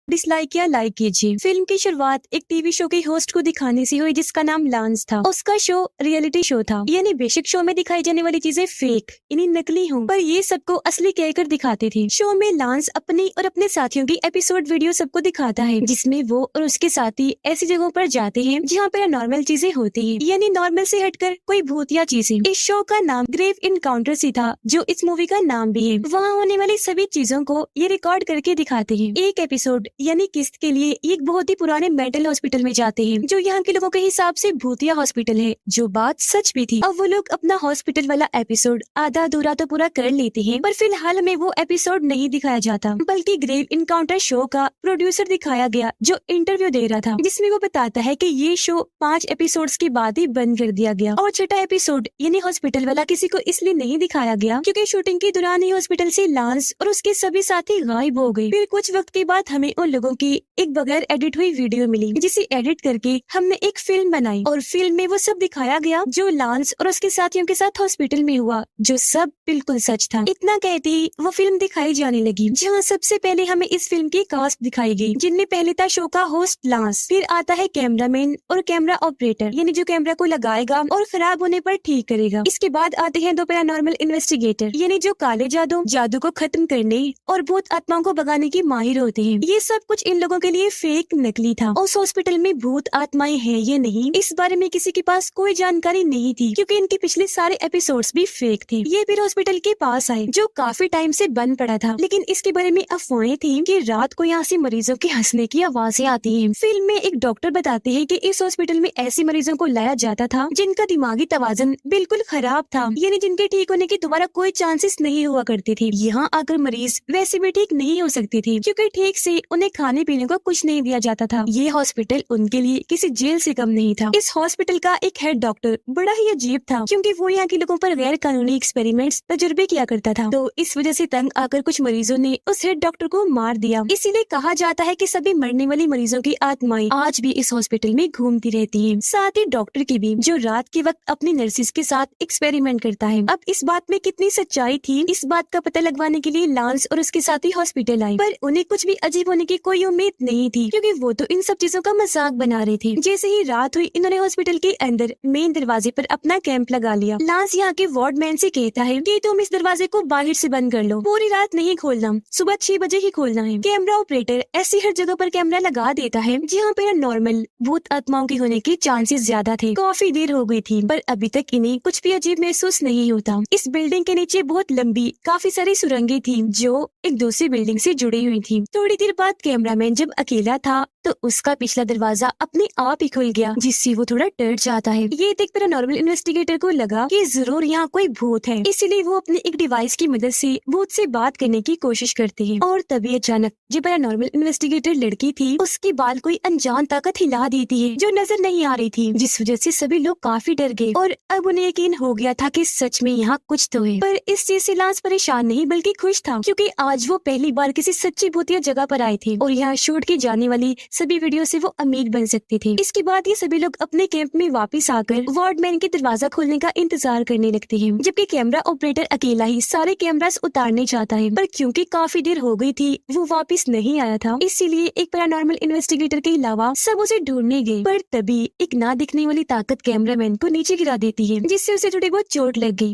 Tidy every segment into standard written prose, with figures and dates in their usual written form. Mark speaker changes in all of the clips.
Speaker 1: Dislike या like कीजिए। Film की शुरुआत एक टीवी शो के होस्ट को दिखाने से हुई जिसका नाम लांस था। उसका शो रियलिटी शो था, यानी बेसिक शो में दिखाई जाने वाली चीजें फेक यानी नकली हों, पर ये सबको असली कहकर दिखाते थे। शो में लांस अपनी और अपने साथियों की एपिसोड वीडियो सबको दिखाता है, जिसमें वो और उसके साथी ऐसी जगहों पर जाते हैं जहाँ पर नॉर्मल चीजें होती है, यानी नॉर्मल से हटकर कोई भूतिया चीजें। इस शो का नाम ग्रेव इनकाउंटर्स ही था, जो इस मूवी का नाम भी है। वहाँ होने वाली सभी चीजों को ये रिकॉर्ड करके दिखाते हैं। एक एपिसोड यानी किस्त के लिए एक बहुत ही पुराने मेंटल हॉस्पिटल में जाते हैं, जो यहाँ के लोगों के हिसाब से भूतिया हॉस्पिटल है, जो बात सच भी थी। अब वो लोग अपना हॉस्पिटल वाला एपिसोड आधा अधूरा तो पूरा कर लेते हैं, पर फिलहाल में वो एपिसोड नहीं दिखाया जाता, बल्कि ग्रेव इनकाउंटर शो का प्रोड्यूसर दिखाया गया, जो इंटरव्यू दे रहा था, जिसमें वो बताता है कि ये शो 5 एपिसोड्स के बाद ही बंद कर दिया गया। और छठा एपिसोड यानी हॉस्पिटल वाला किसी को इसलिए नहीं दिखाया गया क्योंकि शूटिंग के दौरान ही हॉस्पिटल से लांस और उसके सभी साथी गायब हो गए। फिर कुछ वक्त के बाद हमें उन लोगों की एक बगैर एडिट हुई वीडियो मिली, जिसे एडिट करके हमने एक फिल्म बनाई और फिल्म में वो सब दिखाया गया जो लांस और उसके साथियों के साथ हॉस्पिटल में हुआ, जो सब बिल्कुल सच था। इतना कहते ही वो फिल्म दिखाई जाने लगी, जहाँ सबसे पहले हमें इस फिल्म की कास्ट दिखाई गई, जिनमें पहले था शो का होस्ट लांस, फिर आता है कैमरामैन और कैमरा ऑपरेटर, यानी जो कैमरा को लगाएगा और खराब होने पर ठीक करेगा। इसके बाद आते हैं 2 पैरानॉर्मल इन्वेस्टिगेटर, यानी जो काले जादू को खत्म करने और भूत आत्माओं को भगाने की माहिर होते हैं। ये सब कुछ इन लोगों के लिए फेक नकली था। उस हॉस्पिटल में भूत आत्माएं हैं या नहीं, इस बारे में किसी के पास कोई जानकारी नहीं थी, क्योंकि इनके पिछले सारे एपिसोड्स भी फेक थे। ये फिर हॉस्पिटल के पास आए, जो काफी टाइम से बंद पड़ा था, लेकिन इसके बारे में अफवाहें थी कि रात को यहाँ से मरीजों के हंसने की आवाजें आती हैं। फिल्म में एक डॉक्टर बताते हैं कि इस हॉस्पिटल में ऐसे मरीजों को लाया जाता था जिनका दिमागी तवाज़ुन बिल्कुल खराब था, यानी जिनके ठीक होने के दोबारा कोई चांसेस नहीं हुआ करते थे। यहाँ आकर मरीज वैसे भी ठीक नहीं हो सकते थे, क्योंकि ठीक से उन्हें खाने पीने को कुछ नहीं दिया जाता था। ये हॉस्पिटल उनके लिए किसी जेल से कम नहीं था। इस हॉस्पिटल का एक हेड डॉक्टर बड़ा ही अजीब था, क्योंकि वो यहाँ के लोगों पर गैर कानूनी एक्सपेरिमेंट्स तजुर्बे किया करता था। तो इस वजह से तंग आकर कुछ मरीजों ने उस हेड डॉक्टर को मार दिया। इसीलिए कहा जाता है कि सभी मरने वाली मरीजों की आत्माएं आज भी इस हॉस्पिटल में घूमती रहती हैं। साथ ही डॉक्टर की भी, जो रात के वक्त अपनी नर्सिस के साथ एक्सपेरिमेंट करता है। अब इस बात में कितनी सच्चाई थी, इस बात का पता लगवाने के लिए लांस और उसके साथी हॉस्पिटल आए, पर उन्हें कुछ भी अजीब होने की कोई उम्मीद नहीं थी, क्योंकि वो तो इन सब चीजों का मजाक बना रहे थे। जैसे ही रात हुई, इन्होंने हॉस्पिटल के अंदर मेन दरवाजे पर अपना कैंप लगा लिया। लांस यहाँ के वार्डमैन से कहता है कि तुम इस दरवाजे को बाहर से बंद कर लो, पूरी रात नहीं खोलना, सुबह 6 बजे ही खोलना है। कैमरा ऑपरेटर ऐसी हर जगह पर कैमरा लगा देता है जहाँ पर नॉर्मल भूत आत्माओं के होने के चांसेस ज्यादा थे। काफी देर हो गई थी, पर अभी तक इन्हें कुछ भी अजीब महसूस नहीं होता। इस बिल्डिंग के नीचे बहुत लंबी काफी सारी सुरंगें थी, जो एक दूसरी बिल्डिंग से जुड़ी हुई थी। थोड़ी देर बाद कैमरामैन जब अकेला था तो उसका पिछला दरवाजा अपने आप ही खुल गया, जिससे वो थोड़ा डर जाता है। ये देख पैरानॉर्मल इन्वेस्टिगेटर को लगा कि जरूर यहाँ कोई भूत है, इसीलिए वो अपने एक डिवाइस की मदद से भूत से बात करने की कोशिश करते हैं। और तभी अचानक जो पैरानॉर्मल इन्वेस्टिगेटर लड़की थी, उसके बाल कोई अनजान ताकत हिला देती है, जो नजर नहीं आ रही थी, जिस वजह से सभी लोग काफी डर गए और अब उन्हें यकीन हो गया था कि सच में यहाँ कुछ तो है। पर इस चीज से लांस परेशान नहीं बल्कि खुश था, क्योंकि आज वो पहली बार किसी सच्ची भूतिया जगह पर आए थे और यहाँ शूट की जाने वाली सभी वीडियो से वो अमीर बन सकते थे। इसके बाद ये सभी लोग अपने कैंप में वापस आकर वार्डमैन के दरवाजा खोलने का इंतजार करने लगते हैं, जबकि कैमरा ऑपरेटर अकेला ही सारे कैमरास उतारने चाहता है, पर क्योंकि काफी देर हो गई थी वो वापस नहीं आया था, इसीलिए एक पैरानॉर्मल इन्वेस्टिगेटर के अलावा सब उसे ढूंढने गए। पर तभी एक ना दिखने वाली ताकत कैमरामैन को नीचे गिरा देती है, जिससे उसे थोड़ी बहुत चोट लग गई।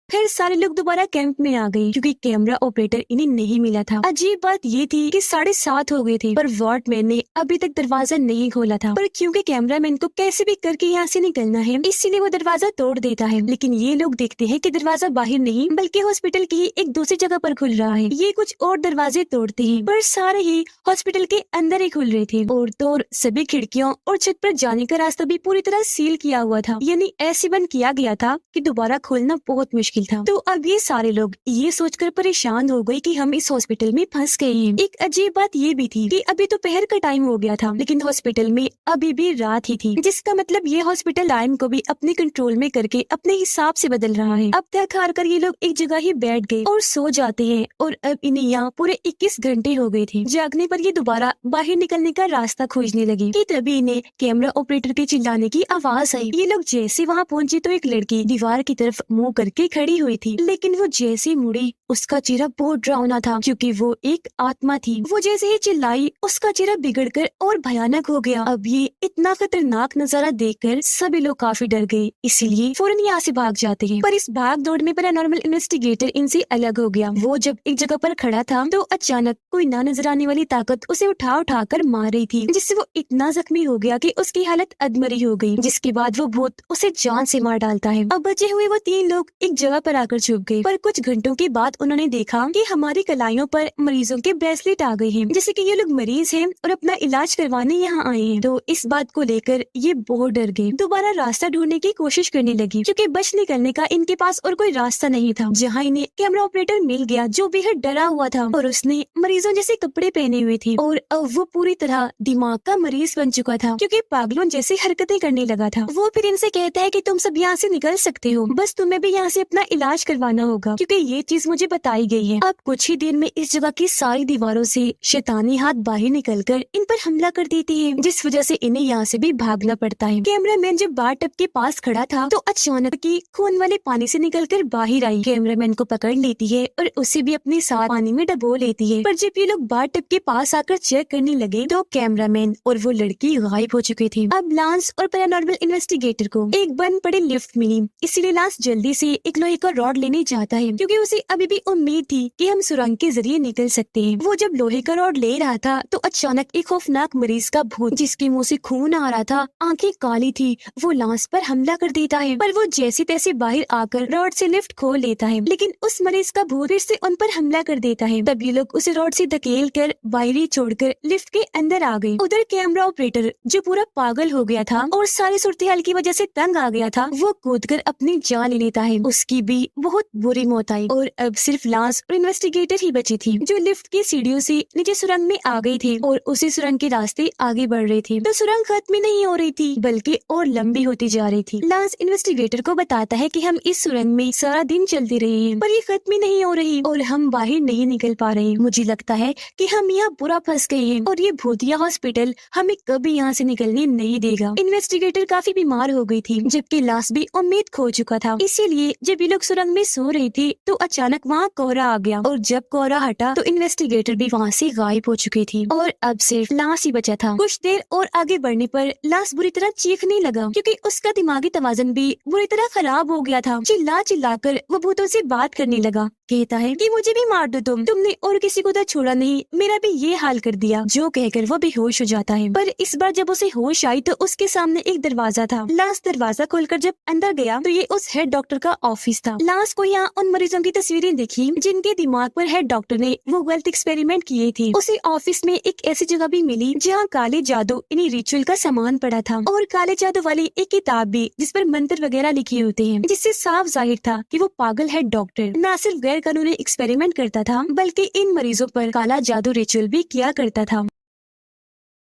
Speaker 1: फिर सारे लोग दोबारा कैंप में आ गए, क्योंकि कैमरा ऑपरेटर इन्हें नहीं मिला था। अजीब बात ये थी कि 7:30 हो गए थे, पर वार्डमैन ने अभी तक दरवाजा नहीं खोला था। पर क्योंकि कैमरामैन को कैसे भी करके यहाँ से निकलना है, इसीलिए वो दरवाजा तोड़ देता है। लेकिन ये लोग देखते हैं कि दरवाजा बाहर नहीं बल्कि हॉस्पिटल की एक दूसरी जगह पर खुल रहा है। ये कुछ और दरवाजे तोड़ते हैं, पर सारे ही हॉस्पिटल के अंदर ही खुल रहे थे। और तो सभी खिड़कियों और छत पर जाने का रास्ता भी पूरी तरह सील किया हुआ था, यानी ऐसे बंद किया गया था कि दोबारा खोलना बहुत मुश्किल था। तो अब ये सारे लोग ये सोचकर परेशान हो गए कि हम इस हॉस्पिटल में फंस गए हैं। एक अजीब बात ये भी थी कि अभी दोपहर का टाइम हो गया था, लेकिन हॉस्पिटल में अभी भी रात ही थी, जिसका मतलब ये हॉस्पिटल टाइम को भी अपने कंट्रोल में करके अपने हिसाब से बदल रहा है। अब थक हार कर ये लोग एक जगह ही बैठ गए और सो जाते हैं, और अब इन्हें यहाँ पूरे 21 घंटे हो गए थे। जागने पर ये दोबारा बाहर निकलने का रास्ता खोजने लगे कि तभी इन्हें कैमरा ऑपरेटर के चिल्लाने की आवाज आई। ये लोग जैसे वहाँ पहुँचे तो एक लड़की दीवार की तरफ मुँह करके खड़ी हुई थी, लेकिन वो जैसे मुड़ी उसका चेहरा बहुत डरावना था क्योंकि वो एक आत्मा थी। वो जैसे ही चिल्लाई उसका चेहरा बिगड़कर और भयानक हो गया। अब ये इतना खतरनाक नजारा देखकर सभी लोग काफी डर गए, इसीलिए फौरन यहाँ से भाग जाते हैं। पर इस भाग दौड़ में पैरानॉर्मल इन्वेस्टिगेटर इनसे अलग हो गया। वो जब एक जगह पर खड़ा था तो अचानक कोई ना नजर आने वाली ताकत उसे उठा उठा कर मार रही थी, जिससे वो इतना जख्मी हो गया कि उसकी हालत अधमरी हो गई। जिसके बाद वो भूत उसे जान से मार डालता है। अब बचे हुए वो 3 लोग एक जगह पर आकर छुप गए। पर कुछ घंटों के बाद उन्होंने देखा कि हमारी कलाइयों पर मरीजों के ब्रेसलेट आ गए हैं, जैसे कि ये लोग मरीज हैं और अपना इलाज करवाने यहाँ आए हैं। तो इस बात को लेकर ये बहुत डर गए। दोबारा रास्ता ढूंढने की कोशिश करने लगी क्योंकि बच निकलने का इनके पास और कोई रास्ता नहीं था। जहाँ इन्हें कैमरा ऑपरेटर मिल गया जो बेहद डरा हुआ था और उसने मरीजों जैसे कपड़े पहने हुए थे और अब वो पूरी तरह दिमाग का मरीज बन चुका था क्योंकि पागलों जैसी हरकतें करने लगा था। वो फिर इनसे कहता है कि तुम सब यहाँ से निकल सकते हो, बस तुम्हें भी यहाँ से अपना इलाज करवाना होगा क्योंकि ये चीज मुझे बताई गई है। अब कुछ ही देर में इस जगह की सारी दीवारों से शैतानी हाथ बाहर निकलकर इन पर हमला कर देती है, जिस वजह से इन्हें यहाँ से भी भागना पड़ता है। कैमरामैन जब बार टब के पास खड़ा था तो अचानक की खून वाले पानी से निकलकर बाहर आई। कैमरामैन को पकड़ लेती है और उसे भी अपने साथ पानी में डबो लेती है। पर जब ये लोग बार टब के पास आकर चेक करने लगे तो कैमरामैन और वो लड़की गायब हो चुकी थी। अब लांस और पैरानॉर्मल इन्वेस्टिगेटर को एक बंद पड़े लिफ्ट मिली, इसीलिए लांस जल्दी से एक लोहे का रॉड लेने जाता है क्योंकि उसे अभी भी उम्मीद थी कि हम सुरंग के जरिए निकल सकते हैं। वो जब लोहे का रॉड ले रहा था तो अचानक एक खौफनाक मरीज का भूत जिसके मुंह से खून आ रहा था, आंखें काली थी, वो लांस पर हमला कर देता है। पर वो जैसे तैसे बाहर आकर रॉड से लिफ्ट खोल लेता है, लेकिन उस मरीज का भूत फिर से उन पर हमला कर देता है। तब ये लोग उसे रॉड से धकेल कर बाहर ही छोड़कर लिफ्ट के अंदर आ गए। उधर कैमरा ऑपरेटर जो पूरा पागल हो गया था और सारी सूरत-ए-हाल की वजह से तंग आ गया था, वो कूदकर अपनी जान ले लेता है। उसकी भी बहुत बुरी मौत आई और अब सिर्फ लांस और इन्वेस्टिगेटर ही बची थी जो लिफ्ट की सीढ़ियों से नीचे सुरंग में आ गई थी और उसी सुरंग के रास्ते आगे बढ़ रही थी। तो सुरंग खत्म नहीं हो रही थी बल्कि और लंबी होती जा रही थी। लांस इन्वेस्टिगेटर को बताता है कि हम इस सुरंग में सारा दिन चलते रहे हैं पर ये खत्म नहीं हो रही और हम बाहर नहीं निकल पा रहे। मुझे लगता है कि हम यहाँ बुरा फंस गए हैं और ये भूतिया हॉस्पिटल हमें कभी यहाँ से निकलने नहीं देगा। इन्वेस्टिगेटर काफी बीमार हो गई थी जबकि लांस भी उम्मीद खो चुका था। इसीलिए जब ये लोग सुरंग में सो रही थी तो अचानक वहाँ कोहरा आ गया और जब कोहरा हटा तो इन्वेस्टिगेटर भी वहाँ से गायब हो चुकी थी और अब सिर्फ लांस ही बचा था। कुछ देर और आगे बढ़ने पर लांस बुरी तरह चीखने लगा क्योंकि उसका दिमागी तवाज़ुन भी बुरी तरह खराब हो गया था। चिल्ला चिल्लाकर वो भूतों से बात करने लगा। कहता है कि मुझे भी मार दो तुमने और किसी को तो छोड़ा नहीं, मेरा भी ये हाल कर दिया। जो कहकर वो बेहोश हो जाता है। पर इस बार जब उसे होश आई तो उसके सामने एक दरवाजा था। लांस दरवाजा खोलकर जब अंदर गया तो ये उस हेड डॉक्टर का ऑफिस था। लांस को यहाँ उन मरीजों की तस्वीरें दिखी जिनके दिमाग पर हेड डॉक्टर ने वो गलत एक्सपेरिमेंट किए थे। उसे ऑफिस में एक ऐसी जगह भी मिली जहाँ काले जादू इन्हीं रिचुअल का सामान पड़ा था और काले जादू वाली एक किताब भी जिस पर मंत्र वगैरह लिखे होते हैं, जिससे साफ जाहिर था कि वो पागल हेड डॉक्टर न सिर्फ गैर कानूनी एक्सपेरिमेंट करता था बल्कि इन मरीजों पर काला जादू रिचुअल भी किया करता था।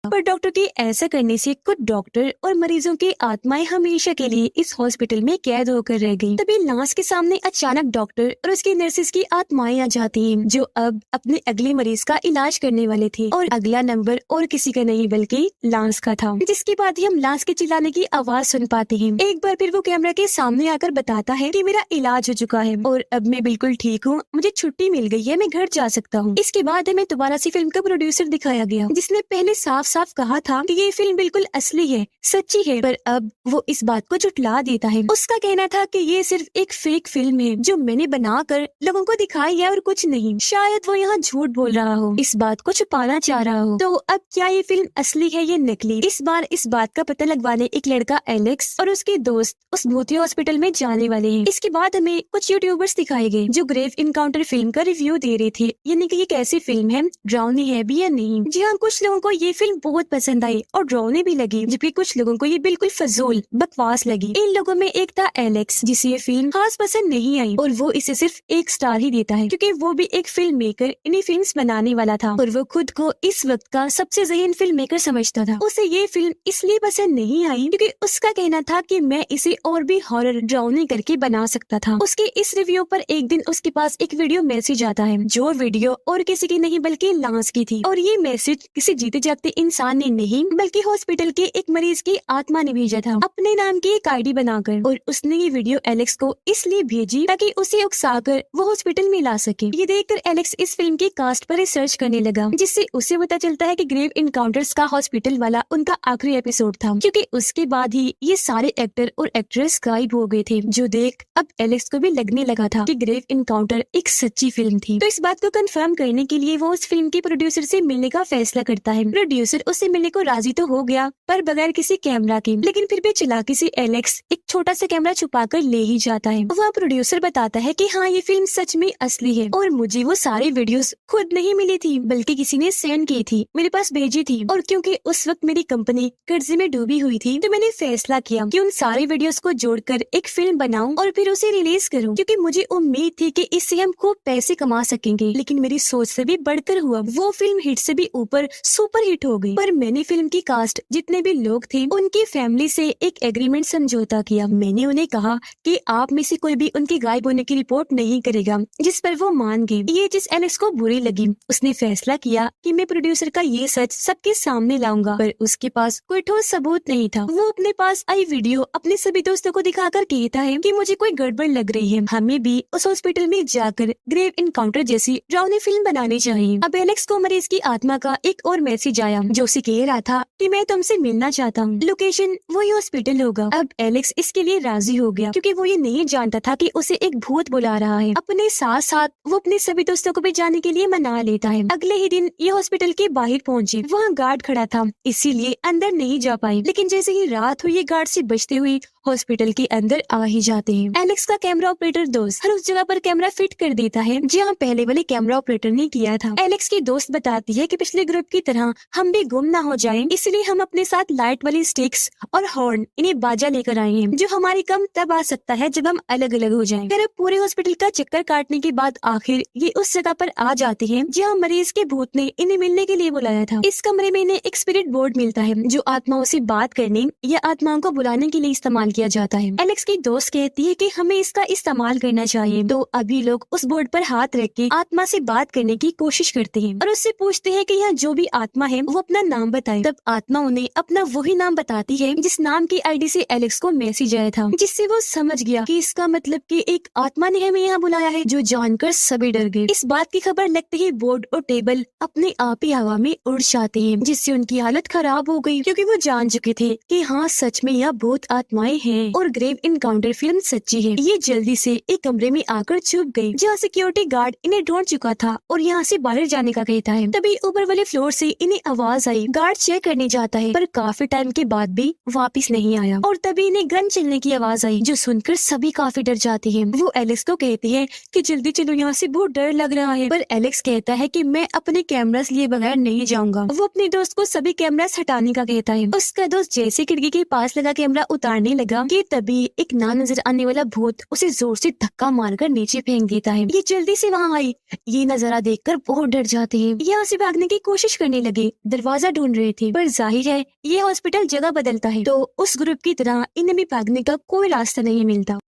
Speaker 1: पर डॉक्टर के ऐसा करने से कुछ डॉक्टर और मरीजों की आत्माएं हमेशा के लिए इस हॉस्पिटल में कैद होकर रह गईं। तभी लांस के सामने अचानक डॉक्टर और उसकी नर्सेस की आत्माएं आ जाती हैं जो अब अपने अगले मरीज का इलाज करने वाले थे और अगला नंबर और किसी का नहीं बल्कि लांस का था। जिसके बाद ही हम लांस के चिल्लाने की आवाज सुन पाते हैं। एक बार फिर वो कैमरा के सामने आकर बताता है कि मेरा इलाज हो चुका है और अब मैं बिल्कुल ठीक हूँ, मुझे छुट्टी मिल गई है, मैं घर जा सकता हूँ। इसके बाद हमें दोबारा से फिल्म का प्रोड्यूसर दिखाया गया जिसने पहले साफ साफ कहा था कि ये फिल्म बिल्कुल असली है, सच्ची है, पर अब वो इस बात को झुठला देता है। उसका कहना था कि ये सिर्फ एक फेक फिल्म है जो मैंने बनाकर लोगों को दिखाई है और कुछ नहीं। शायद वो यहाँ झूठ बोल रहा हो, इस बात को छुपाना चाह रहा हो। तो अब क्या ये फिल्म असली है या नकली? इस बार इस बात का पता लगवाने एक लड़का एलेक्स और उसके दोस्त उस भूतिया हॉस्पिटल में जाने वाले हैं। इसके बाद हमें कुछ यूट्यूबर्स दिखाए गए जो ग्रेव इनकाउंटर फिल्म का रिव्यू दे रहे थे, यानी कि ये कैसी फिल्म है, डरावनी है भी या नहीं। जी हाँ, कुछ लोगों को ये फिल्म बहुत पसंद आई और डरावनी भी लगी, जबकि कुछ लोगों को ये बिल्कुल फजूल बकवास लगी। इन लोगों में एक था एलेक्स जिसे ये फिल्म खास पसंद नहीं आई और वो इसे सिर्फ 1 स्टार ही देता है क्योंकि वो भी एक फिल्म मेकर इन्हीं फिल्म्स बनाने वाला था और वो खुद को इस वक्त का सबसे ज़हीन फिल्म मेकर समझता था। उसे ये फिल्म इसलिए पसंद नहीं आई क्योंकि उसका कहना था कि मैं इसे और भी हॉरर डरावनी करके बना सकता था। उसके इस रिव्यू पर एक दिन उसके पास एक वीडियो मैसेज आता है जो वीडियो और किसी की नहीं बल्कि लांस की थी और ये मैसेज किसी जीते जागते इंसान इंसान ने नहीं बल्कि हॉस्पिटल के एक मरीज की आत्मा ने भेजा था अपने नाम की एक आईडी बनाकर, और उसने ये वीडियो एलेक्स को इसलिए भेजी ताकि उसे उकसाकर वो हॉस्पिटल में ला सके। ये देखकर एलेक्स इस फिल्म की कास्ट पर रिसर्च करने लगा, जिससे उसे पता चलता है कि ग्रेव इनकाउंटर्स का हॉस्पिटल वाला उनका आखिरी एपिसोड था, क्योंकि उसके बाद ही ये सारे एक्टर और एक्ट्रेस गायब हो गए थे। जो देख अब एलेक्स को भी लगने लगा था कि ग्रेव इनकाउंटर एक सच्ची फिल्म थी। तो इस बात को कंफर्म करने के लिए वो उस फिल्म के प्रोड्यूसर से मिलने का फैसला करता है। प्रोड्यूसर उससे मिलने को राजी तो हो गया, पर बगैर किसी कैमरा के, लेकिन फिर भी चालाकी से एलेक्स एक छोटा सा कैमरा छुपाकर ले ही जाता है। वह प्रोड्यूसर बताता है कि हाँ, ये फिल्म सच में असली है और मुझे वो सारी वीडियोस खुद नहीं मिली थी बल्कि किसी ने सेंड की थी, मेरे पास भेजी थी। और क्योंकि उस वक्त मेरी कंपनी कर्जे में डूबी हुई थी, तो मैंने फैसला किया कि उन सारी वीडियोस को जोड़कर एक फिल्म बनाऊं और फिर उसे रिलीज करूं, क्योंकि मुझे उम्मीद थी कि इससे हम खूब पैसे कमा सकेंगे। लेकिन मेरी सोच से भी बढ़कर हुआ, वो फिल्म हिट से भी ऊपर सुपर हिट हो गई। पर मैंने फिल्म की कास्ट जितने भी लोग थे उनकी फैमिली से एक एग्रीमेंट समझौता किया। मैंने उन्हें कहा कि आप में से कोई भी उनके गायब होने की रिपोर्ट नहीं करेगा, जिस पर वो मान गए। ये चीज एलेक्स को बुरी लगी। उसने फैसला किया कि मैं प्रोड्यूसर का ये सच सबके सामने लाऊंगा, पर उसके पास कोई ठोस सबूत नहीं था। वो अपने पास आई वीडियो अपने सभी दोस्तों को दिखाकर कहता है कि मुझे कोई गड़बड़ लग रही है, हमें भी उस हॉस्पिटल में जाकर ग्रेव इनकाउंटर जैसी डरावनी फिल्म बनानी चाहिए। अब एलेक्स को मरीज की आत्मा का एक और मैसेज आया जो उसे कह रहा था कि मैं तुमसे मिलना चाहता हूँ, लोकेशन वही हॉस्पिटल होगा। अब एलेक्स इसके लिए राजी हो गया, क्योंकि वो ये नहीं जानता था कि उसे एक भूत बुला रहा है। अपने साथ साथ वो अपने सभी दोस्तों को भी जाने के लिए मना लेता है। अगले ही दिन ये हॉस्पिटल के बाहर पहुंचे। वहाँ गार्ड खड़ा था, इसीलिए अंदर नहीं जा पाई। लेकिन जैसे ही रात हुई, ये गार्ड से बचते हुए हॉस्पिटल के अंदर आ ही जाते हैं। एलेक्स का कैमरा ऑपरेटर दोस्त हर उस जगह पर कैमरा फिट कर देता है जहाँ पहले वाले कैमरा ऑपरेटर ने किया था। एलेक्स की दोस्त बताती है कि पिछले ग्रुप की तरह हम भी गुम ना हो जाएं, इसलिए हम अपने साथ लाइट वाली स्टिक्स और हॉर्न, इन्हें बाजा लेकर आए हैं, जो हमारी कम तब आ सकता है जब हम अलग अलग हो जाएं। फिर अब पूरे हॉस्पिटल का चक्कर काटने के बाद आखिर ये उस जगह पर आ जाते हैं जहाँ मरीज के भूत ने इन्हें मिलने के लिए बुलाया था। इस कमरे में इन्हें एक स्पिरिट बोर्ड मिलता है जो आत्माओं से बात करने या आत्माओं को बुलाने के लिए इस्तेमाल किया जाता है। एलेक्स की दोस्त कहती है कि हमें इसका इस्तेमाल करना चाहिए। तो अभी लोग उस बोर्ड पर हाथ रख के आत्मा से बात करने की कोशिश करते हैं और उससे पूछते हैं कि यहाँ जो भी आत्मा है वो अपना नाम बताए। तब आत्मा उन्हें अपना वही नाम बताती है जिस नाम की आईडी से एलेक्स को मैसेज आया था, जिससे वो समझ गया कि इसका मतलब कि एक आत्मा ने हमें यहाँ बुलाया है, जो जानकर सभी डर गए। इस बात की खबर लगते ही बोर्ड और टेबल अपने आप ही हवा में उड़ जाते हैं, जिससे उनकी हालत खराब हो गई, क्योंकि वो जान चुके थे कि हाँ, सच में यह भूत आत्माएं हैं और ग्रेव इनकाउंटर फिल्म सच्ची है। ये जल्दी से एक कमरे में आकर छुप गई जहाँ सिक्योरिटी गार्ड इन्हें ढूंढ चुका था और यहाँ से बाहर जाने का कहता है। तभी ऊपर वाले फ्लोर से इन्हें आवाज आई। गार्ड चेक करने जाता है, पर काफी टाइम के बाद भी वापस नहीं आया। और तभी इन्हें गन चलने की आवाज आई, जो सुनकर सभी काफी डर जाते हैं। वो एलेक्स को कहती है कि जल्दी चलो, यहाँ से बहुत डर लग रहा है। पर एलेक्स कहता है कि मैं अपने कैमरास लिए बगैर नहीं जाऊंगा। वो अपने दोस्त को सभी कैमरास हटाने का कहता है। उसका दोस्त जैसे खिड़की के पास लगा कैमरा उतारने लगा कि तभी एक ना नजर आने वाला भूत उसे जोर से धक्का मारकर नीचे फेंक देता है। ये जल्दी से वहाँ आई। ये नजारा देखकर बहुत डर जाते हैं। यहाँ से भागने की कोशिश करने लगे, दरवाजा ढूंढ रहे थे, पर जाहिर है ये हॉस्पिटल जगह बदलता है, तो उस ग्रुप की तरह इन्हें भी भागने का कोई रास्ता नहीं मिलता।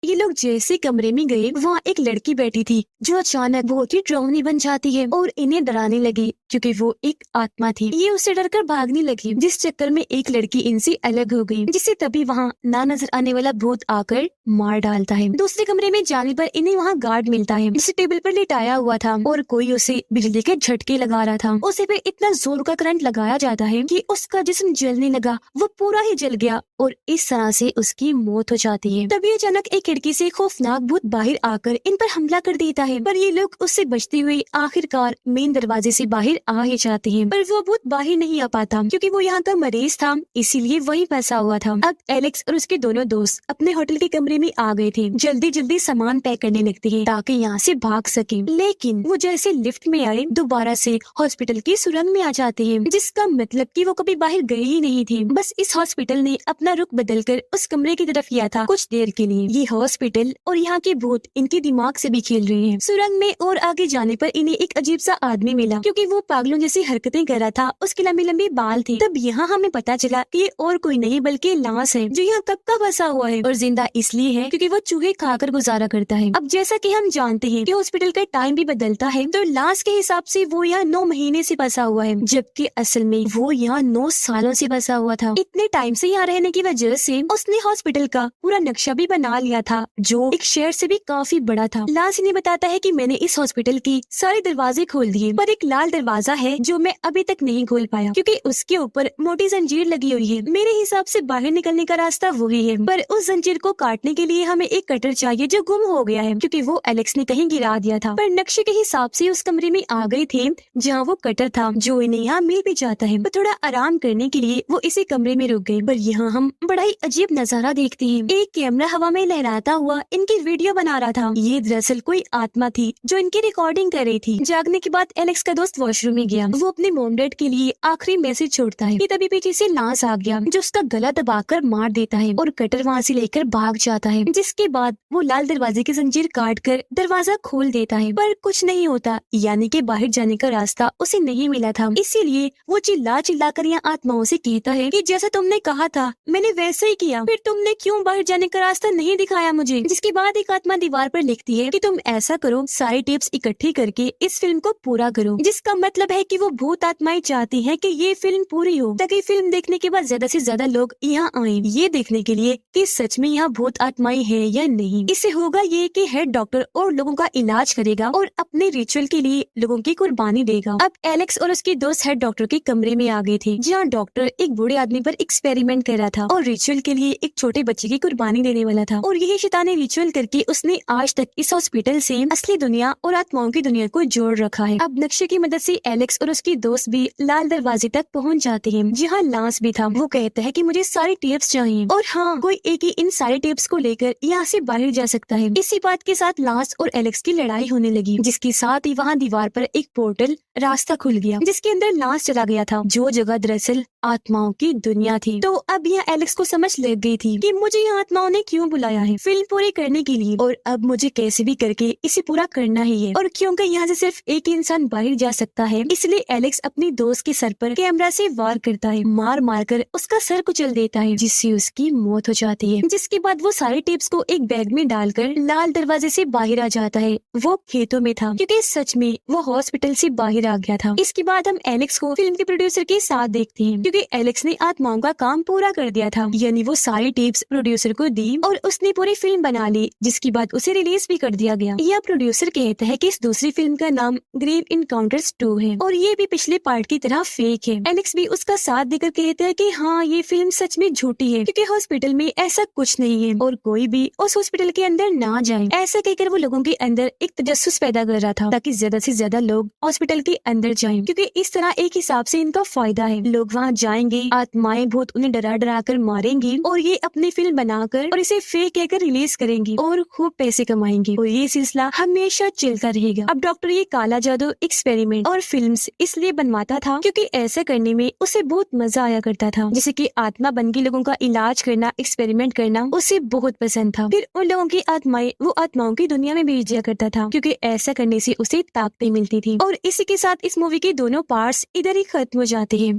Speaker 1: ये लोग जैसे कमरे में गए, वहाँ एक लड़की बैठी थी जो अचानक बहुत ही डरावनी बन जाती है और इन्हें डराने लगी, क्योंकि वो एक आत्मा थी। ये उससे डरकर भागने लगी, जिस चक्कर में एक लड़की इनसे अलग हो गई, जिससे तभी वहाँ ना नजर आने वाला भूत आकर मार डालता है। दूसरे कमरे में जाने पर इन्हें वहाँ गार्ड मिलता है, जिसे टेबल पर लिटाया हुआ था और कोई उसे बिजली के झटके लगा रहा था। उसे पे इतना जोर का करंट लगाया जाता है कि उसका जिस्म जलने लगा, वो पूरा ही जल गया और इस तरह से उसकी मौत हो जाती है। तभी अचानक एक खिड़की से खौफनाक भूत बाहर आकर इन पर हमला कर देता है, पर ये लोग उससे बचते हुए आखिरकार मेन दरवाजे से बाहर आ ही जाते हैं। पर वो भूत बाहर नहीं आ पाता, क्योंकि वो यहाँ का मरीज था, इसीलिए वही फंसा हुआ था। अब एलेक्स और उसके दोनों दोस्त अपने होटल के कमरे में आ गए थे। जल्दी जल्दी सामान पैक करने लगते हैं ताकि यहाँ से भाग सके। लेकिन वो जैसे लिफ्ट में आए, दोबारा से हॉस्पिटल की सुरंग में आ जाते हैं, जिसका मतलब कि वो कभी बाहर गए ही नहीं थे। बस इस हॉस्पिटल ने अपना रुख बदलकर उस कमरे की तरफ किया था कुछ देर के लिए। ये हॉस्पिटल और यहाँ के भूत इनके दिमाग से भी खेल रहे हैं। सुरंग में और आगे जाने पर इन्हें एक अजीब सा आदमी मिला, क्योंकि वो पागलों जैसी हरकतें कर रहा था। उसके लंबे लंबे बाल थे। तब यहाँ हमें पता चला कि ये और कोई नहीं बल्कि लांस है, जो यहाँ कब का बसा हुआ है और जिंदा इसलिए है क्योंकि वो चूहे खाकर गुजारा करता है। अब जैसा कि हम जानते हैं कि हॉस्पिटल का टाइम भी बदलता है, तो लांस के हिसाब से वो यहाँ 9 महीने से बसा हुआ है, जबकि असल में वो यहाँ 9 सालों से बसा हुआ था। इतने टाइम से यहाँ रहने की वजह से उसने हॉस्पिटल का पूरा नक्शा भी बना लिया था, जो एक शहर से भी काफी बड़ा था। लांस इन्हें बताता है कि मैंने इस हॉस्पिटल की सारे दरवाजे खोल दिए, पर एक लाल दरवाजा है जो मैं अभी तक नहीं खोल पाया, क्योंकि उसके ऊपर मोटी जंजीर लगी हुई है। मेरे हिसाब से बाहर निकलने का रास्ता वही है, पर उस जंजीर को काटने के लिए हमें एक कटर चाहिए जो गुम हो गया है, क्योंकि वो एलेक्स ने कहीं गिरा दिया था। पर नक्शे के हिसाब से उस कमरे में आ गए थे जहाँ वो कटर था, जो इन्हें यहाँ मिल भी जाता है। पर थोड़ा आराम करने के लिए वो इसी कमरे में रुक गए। पर यहाँ हम बड़ा ही अजीब नजारा देखते हैं। एक कैमरा हवा में लहराता हुआ इनकी वीडियो बना रहा था। ये दरअसल कोई आत्मा थी जो इनकी रिकॉर्डिंग कर रही थी। जागने के बाद एलेक्स का दोस्त वॉशरूम में गया। वो अपने मॉम डैड के लिए आखिरी मैसेज छोड़ता है कि तभी पीछे से लांस आ गया, जो उसका गला दबाकर मार देता है और कटर वहाँ से लेकर भाग जाता है। जिसके बाद वो लाल दरवाजे की जंजीर काट कर दरवाजा खोल देता है, पर कुछ नहीं होता, यानी कि बाहर जाने का रास्ता उसे नहीं मिला था। इसीलिए वो चिल्ला चिल्ला कर यहाँ आत्माओं से कहता है कि जैसा तुमने कहा था मैंने वैसे ही किया, फिर तुमने क्यों बाहर जाने का रास्ता नहीं दिखाया मुझे। जिसके बाद एक आत्मा दीवार पर लिखती है कि तुम ऐसा करो, सारी टिप्स इकट्ठी करके इस फिल्म को पूरा करो। जिसका मतलब है कि वो भूत आत्माएं चाहती हैं कि ये फिल्म पूरी हो, ताकि फिल्म देखने के बाद ज्यादा से ज्यादा लोग यहाँ आए, ये देखने के लिए कि सच में यहाँ भूत आत्माएं हैं या नहीं। इससे होगा ये कि हेड डॉक्टर और लोगों का इलाज करेगा और अपने रिचुअल के लिए लोगों की कुर्बानी देगा। अब एलेक्स और उसके दोस्त हेड डॉक्टर के कमरे में आ गए थे, जहाँ डॉक्टर एक बूढ़े आदमी पर एक्सपेरिमेंट कर रहा था और रिचुअल के लिए एक छोटे बच्चे की कुर्बानी देने वाला था। और यही शैतानी रिचुअल करके उसने आज तक इस हॉस्पिटल से असली दुनिया और आत्माओं की दुनिया को जोड़ रखा है। अब नक्शे की मदद से एलेक्स और उसके दोस्त भी लाल दरवाजे तक पहुँच जाते हैं, जहाँ लांस भी था। वो कहता है कि मुझे सारी टेप्स चाहिए और हाँ, कोई एक ही इन सारे टेप्स को लेकर यहाँ से बाहर जा सकता है। इसी बात के साथ लांस और एलेक्स की लड़ाई होने लगी, जिसके साथ ही वहाँ दीवार पर एक पोर्टल रास्ता खुल गया, जिसके अंदर लांस चला गया था, जो जगह दरअसल आत्माओं की दुनिया थी। तो अब यहाँ एलेक्स को समझ लग गई थी कि मुझे यहाँ आत्माओं ने क्यों बुलाया है, फिल्म पूरी करने के लिए, और अब मुझे कैसे भी करके इसे पूरा करना ही है। और क्योंकि यहाँ से सिर्फ एक इंसान बाहर जा सकता है, इसलिए एलेक्स अपनी दोस्त के सर पर कैमरा से वार करता है, मार मार कर उसका सर कुचल देता है, जिससे उसकी मौत हो जाती है। जिसके बाद वो सारे टिप्स को एक बैग में डालकर लाल दरवाजे से बाहर आ जाता है। वो खेतों में था, क्योंकि सच में वो हॉस्पिटल से बाहर आ गया था। इसके बाद हम एलेक्स को फिल्म के प्रोड्यूसर के साथ देखते हैं, क्योंकि एलेक्स ने आत्माओं का काम पूरा कर दिया था, यानी वो सारी टिप्स प्रोड्यूसर को दी और उसने पूरी फिल्म बना ली, जिसके बाद उसे रिलीज भी कर दिया गया। यह प्रोड्यूसर कहता है कि इस दूसरी फिल्म का नाम ग्रेव इनकाउंटर्स 2 है और ये भी पिछले पार्ट की तरह फेक है। एलेक्स भी उसका साथ देकर कहता है कि हाँ, ये फिल्म सच में झूठी है, क्योंकि हॉस्पिटल में ऐसा कुछ नहीं है और कोई भी उस हॉस्पिटल के अंदर ना जाए। ऐसा कहकर वो लोगों के अंदर एक तजस्सुस पैदा कर रहा था, ताकि ज्यादा से ज्यादा लोग हॉस्पिटल के अंदर जाएं, क्योंकि इस तरह एक हिसाब से इनका फायदा है। लोग वहाँ जाएंगे, आत्माएं भूत उन्हें डरा डरा कर मारेंगी और ये अपनी फिल्म बनाकर और इसे फेक कहकर रिलीज करेंगी और खूब पैसे कमाएंगे और ये सिलसिला हमेशा चलता रहेगा। अब डॉक्टर ये काला जादू एक्सपेरिमेंट और फिल्म्स इसलिए बनवाता था क्योंकि ऐसा करने में उसे बहुत मजा आया करता था, जैसे कि आत्मा बन के लोगों का इलाज करना, एक्सपेरिमेंट करना उसे बहुत पसंद था। फिर उन लोगों की आत्माएं वो आत्माओं की दुनिया में भेज दिया करता था, क्योंकि ऐसा करने से उसे ताकतें मिलती थी। और इसी के साथ इस मूवी के दोनों पार्ट्स इधर ही खत्म हो जाते हैं।